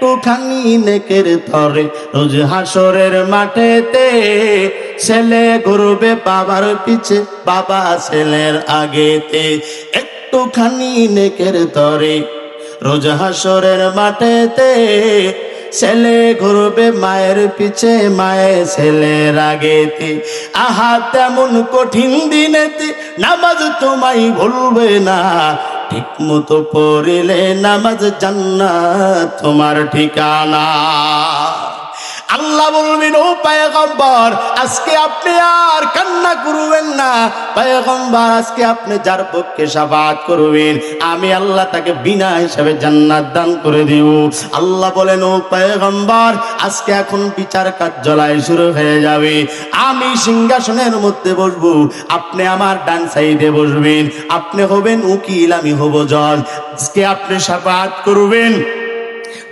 একটুখানি নেকের তরে রোজ হাসরের মাঠেতে ছেলে ঘুরবে বাবার পিছে, বাবা ছেলের আগেতে। একটুখানি নেকের তরে রোজ হাসরের মাঠেতে ছেলে ঘুরবে মায়ের পিছে, মায়ের ছেলের আগেতে। আহা তেমন কঠিন দিনেতে নামাজ তোমায় ভুলবে না, ঠিক মতো পড়িলে নামাজ জান্নাত তোমার ঠিকানা। আল্লাহ বলবেন, ও পয়গম্বর আজকে আপনি আর কান্না করবেন না। পয়গম্বর আজকে আপনি যার পক্ষে শাফাআত করবেন আমি আল্লাহ তাকে বিনা হিসাবে জান্নাত দান করে দিব। আল্লাহ বলেন, ও পয়গম্বর আজকে এখন বিচার কার্যালয় শুরু হয়ে যাবে। আমি সিংহাসনের মধ্যে বসবো, আপনি আমার ডান সাইডে বসবেন। আপনি হবেন উকিল, আমি হব জজ। আজকে আপনি শাফাআত করবেন,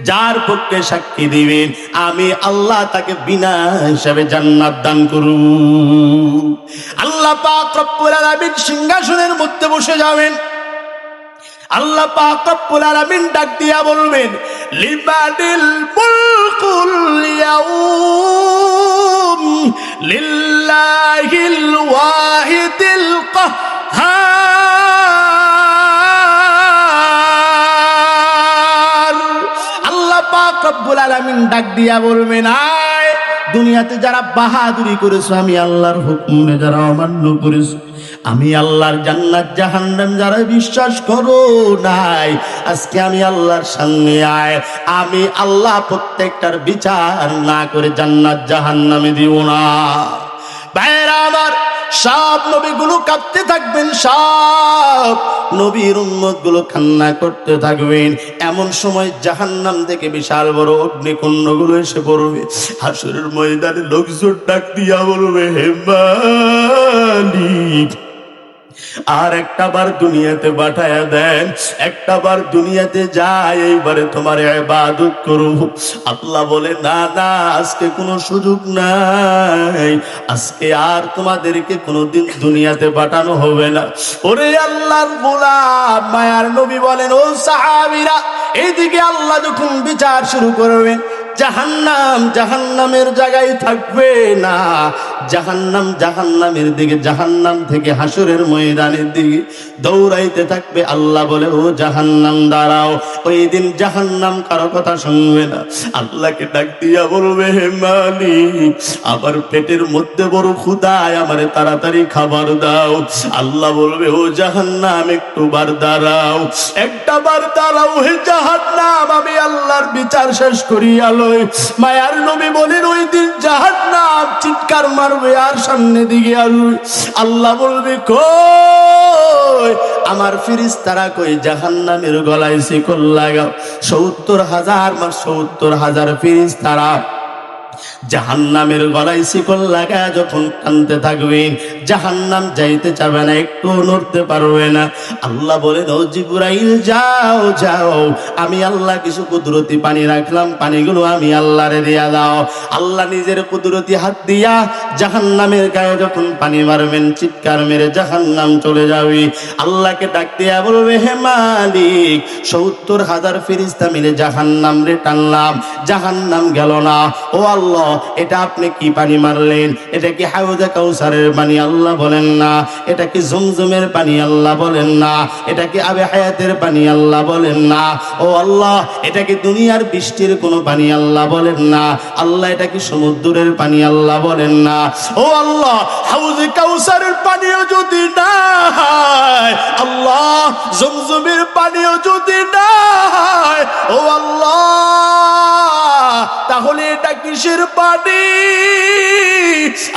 যার পক্ষে সাক্ষী দিবেন আমি আল্লাহ তাকে বিনা হিসাবে জান্নাত দান করব। আল্লাহ পাক রব্বুল আলামিন সিংহাসনের মধ্যে বসে যাবেন। আল্লাহ পাক রব্বুল আলামিন ডাক দিয়া বলবেন, লিমানিল মুলকুল ইয়াউম লিল্লাহিল ওয়াহিদিল কাহ্হার। আল্লাহ পাক রব্বুল আলামিন ডাক দিয়া বলবেন, আয় দুনিয়াতে যারা বাহাদুরি করেছো, আমি আল্লাহর হুকুমে যারা অমান্য করেছো, আমি আল্লাহর জান্নাত জাহান্নাম যারা বিশ্বাস করো নাই, আজকে আমি আল্লাহর সামনে আয়। আমি আল্লাহ প্রত্যেকটার বিচার না করে জান্নাত জাহান্নামে দিব না। ভাইরা আমার, সব নবীগুলো কাঁদতে থাকবেন, সব নবীর উম্মতগুলো কান্না করতে থাকবেন। এমন সময় জাহান্নাম থেকে বিশাল বড় অগ্নিকুণ্ডগুলো এসে পড়বে। হাসরের ময়দানে লোকজন ডাক দিয়া বলবে, হে মালিক আর একটা বার দুনিয়াতে পাঠায়া দেন, একটা বার দুনিয়াতে যাই, এইবারে তোমার ইবাদত করব। আল্লাহ বলে, না না আজকে কোনো সুযোগ নাই, আজকে আর তোমাদেরকে কোনোদিন দুনিয়াতে পাঠানো হবে না। ওরে আল্লাহর গোলাম মায়ার নবী বলেন, ও সাহাবীরা এইদিকে আল্লাহ যখন বিচার শুরু করবেন, জাহান্নাম জাহান্নামের জায়গায় থাকবে না, জাহান্নাম জাহান্নামের দিকে, জাহান্নাম থেকে হাসরের ময়দানের দিকে দৌড়াইতে থাকবে। আল্লাহ বলে, ও জাহান্নাম দাঁড়াও। ওই দিন জাহান্নাম কারো কথা শুনবে না, আল্লাহকে ডাক দিয়া বলবে, হে মালিক আমার পেটের মধ্যে বড় ক্ষুধায়, আমারে তাড়াতাড়ি খাবার দাও। আল্লাহ বলবে, ও জাহান্নাম একটু বার দাঁড়াও, একটা বার দাঁড়াও হে জাহান্নাম, আমি আল্লাহর বিচার শেষ করিয়া লই। মায়ার নবী বলেন, ওই দিন জাহান্নাম চিৎকার মারবে আর সামনে দিকে আসবে। আল্লাহ বলবে, কই আমার ফেরেশতারা কই? জাহান্নামের গলায় শিকল লাগাও। 70,000 ফেরেশতারা জাহান্নামের গলায় শিকল লাগা যখন কানতে থাকবেন, জাহান্নাম যাইতে চাবে না, একটু নড়তে পারবে না। আল্লাহ বলেন, ও জিবরাইল যাও যাও, আমি আল্লাহ কিছু কুদরতি পানি রাখলাম, পানিগুলো আমি আল্লাহরে দিয়া দাও। আল্লাহ নিজের কুদরতি হাত দিয়া জাহান্নামের গায়ে যখন পানি মারবেন, চিৎকার মেরে জাহান্নাম চলে যাবে। আল্লাহকে ডাক দিয়া বলবে, হে মালিক 70,000 ফেরেশতা মিলে জাহান্নাম রে টানলাম, জাহান্নাম গেল না। ও আল্লাহ এটা আপনি কি পানি মারলেন? এটা কি হাউজে কাউসারের পানি? আল্লাহ বলেন না। এটা কি জমজমের পানি? আল্লাহ বলেন না। এটা কি আবে হায়াতের পানি? আল্লাহ বলেন না। ও আল্লাহ এটা কি দুনিয়ার বৃষ্টির কোনো পানি? আল্লাহ বলেন না। আল্লাহ এটা কি সমুদ্রের পানি? আল্লাহ বলেন না। ও আল্লাহ হাউজে কাউসারের পানিও যদি না হয়, আল্লাহ জমজমের পানিও যদি না হয়, ও আল্লাহ তাহলে এটা কিসের পানি?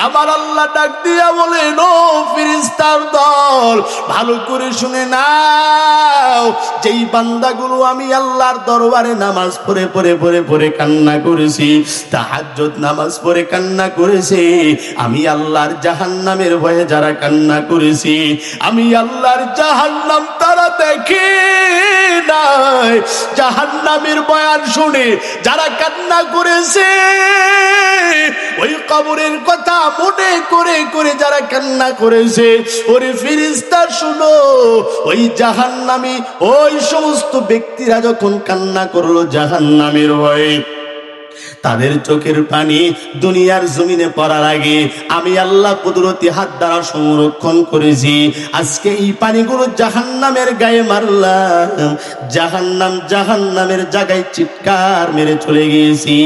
আমার আল্লাহ ডাক দিয়া বলেন, ও ফেরেশতার দল ভালো করে শুনে নাও, যেই বান্দাগুলো আমি আল্লাহর দরবারে নামাজ পড়ে পড়ে পড়ে পড়ে কান্না করেছি, তাহাজ্জুদ নামাজ পড়ে কান্না করেছি, আমি আল্লাহর জাহান্নামের ভয়ে যারা কান্না করেছি, আমি আল্লাহর জাহান্নাম তারা দেখে নাই, জাহান্নামের বয়ান শুনে যারা কান্না করেছে, ওই কবরের কথা মনে করে করে যারা কান্না করেছে, ওরে ফেরেশতা শুনো, ওই জাহান্নামী ওই সমস্ত ব্যক্তিরা যখন কান্না করলো জাহান্নামের ভয়ে, তাদের চোখের পানি দুনিয়ার জমিনে পড়ার আগে আমি আল্লাহ কুদরতি হাত দ্বারা সংরক্ষণ করেছি। আজকে এই পানিগুলো জাহান্নামের গায়ে মারলাম, জাহান্নামের জায়গায় চিৎকার মেরে চলে গিয়েছি।